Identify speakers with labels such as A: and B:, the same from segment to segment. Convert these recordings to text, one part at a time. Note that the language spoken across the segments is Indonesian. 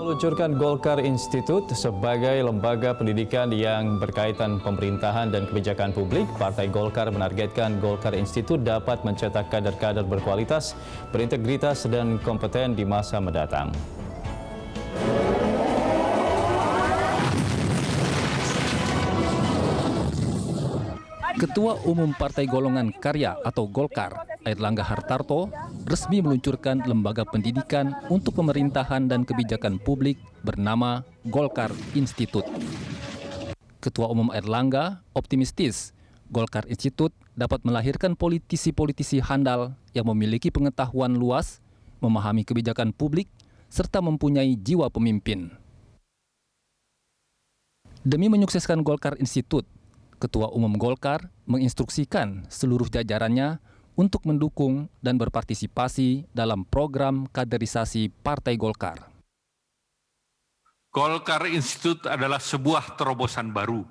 A: Meluncurkan Golkar Institute sebagai lembaga pendidikan yang berkaitan pemerintahan dan kebijakan publik, Partai Golkar menargetkan Golkar Institute dapat mencetak kader-kader berkualitas, berintegritas, dan kompeten di masa mendatang.
B: Ketua Umum Partai Golongan Karya atau Golkar, Airlangga Hartarto, resmi meluncurkan lembaga pendidikan untuk pemerintahan dan kebijakan publik bernama Golkar Institute. Ketua Umum Airlangga optimistis Golkar Institute dapat melahirkan politisi-politisi handal yang memiliki pengetahuan luas, memahami kebijakan publik, serta mempunyai jiwa pemimpin. Demi menyukseskan Golkar Institute, Ketua Umum Golkar menginstruksikan seluruh jajarannya untuk mendukung dan berpartisipasi dalam program kaderisasi Partai Golkar.
C: Golkar Institute adalah sebuah terobosan baru.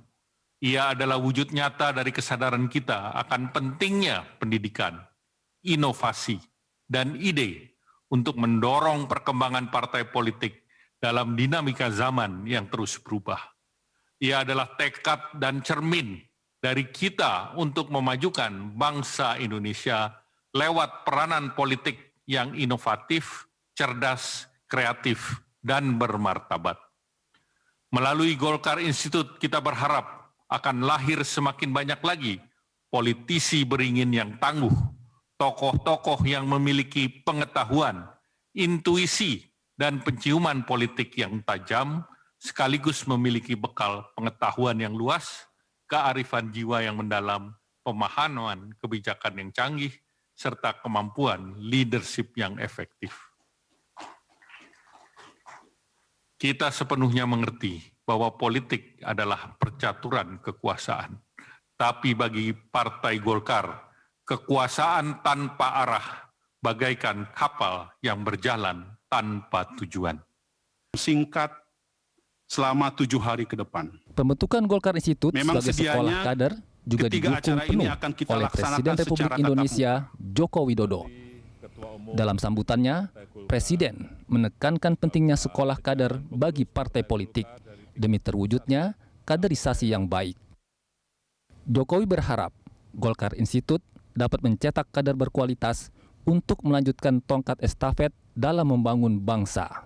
C: Ia adalah wujud nyata dari kesadaran kita akan pentingnya pendidikan, inovasi, dan ide untuk mendorong perkembangan partai politik dalam dinamika zaman yang terus berubah. Ia adalah tekad dan cermin dari kita untuk memajukan bangsa Indonesia lewat peranan politik yang inovatif, cerdas, kreatif, dan bermartabat. Melalui Golkar Institute kita berharap akan lahir semakin banyak lagi politisi beringin yang tangguh, tokoh-tokoh yang memiliki pengetahuan, intuisi, dan penciuman politik yang tajam, sekaligus memiliki bekal pengetahuan yang luas, kearifan jiwa yang mendalam, pemahaman kebijakan yang canggih, serta kemampuan leadership yang efektif. Kita sepenuhnya mengerti bahwa politik adalah percaturan kekuasaan. Tapi bagi Partai Golkar, kekuasaan tanpa arah bagaikan kapal yang berjalan tanpa tujuan.
D: Singkat selama 7 hari ke depan.
B: Pembentukan Golkar Institute
D: Memang
B: sebagai sekolah kader juga didukung penuh oleh Presiden Republik Indonesia Joko Widodo. Dalam sambutannya, Presiden menekankan pentingnya sekolah kader bagi partai politik demi terwujudnya kaderisasi yang baik. Jokowi berharap Golkar Institute dapat mencetak kader berkualitas untuk melanjutkan tongkat estafet dalam membangun bangsa.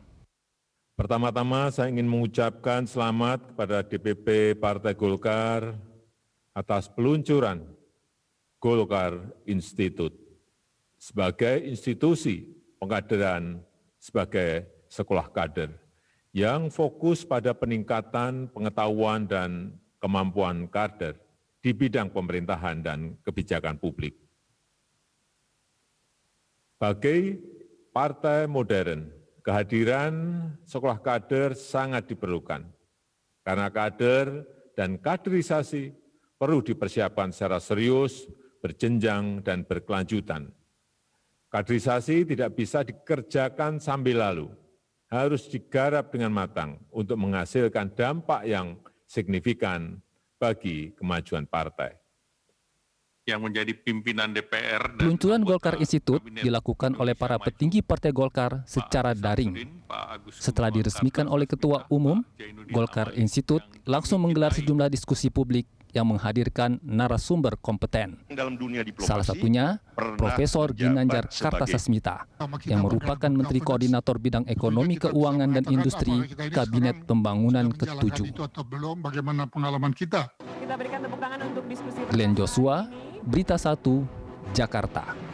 E: Pertama-tama saya ingin mengucapkan selamat kepada DPP Partai Golkar atas peluncuran Golkar Institute sebagai institusi pengkaderan sebagai sekolah kader yang fokus pada peningkatan pengetahuan dan kemampuan kader di bidang pemerintahan dan kebijakan publik. Bagi partai modern, kehadiran sekolah kader sangat diperlukan, karena kader dan kaderisasi perlu dipersiapkan secara serius, berjenjang, dan berkelanjutan. Kaderisasi tidak bisa dikerjakan sambil lalu, harus digarap dengan matang untuk menghasilkan dampak yang signifikan bagi kemajuan partai.
C: Yang menjadi pimpinan DPR.
B: Peluncuran Golkar Institute dilakukan oleh para petinggi Partai Golkar secara daring. Setelah diresmikan oleh Ketua Umum, Golkar Institute langsung menggelar sejumlah diskusi publik yang menghadirkan narasumber kompeten. Salah satunya Profesor Ginanjar Kartasasmita yang merupakan Menteri Koordinator Bidang Ekonomi, Keuangan, dan Industri Kabinet Pembangunan ke-7. Glenn Joshua, Berita 1, Jakarta.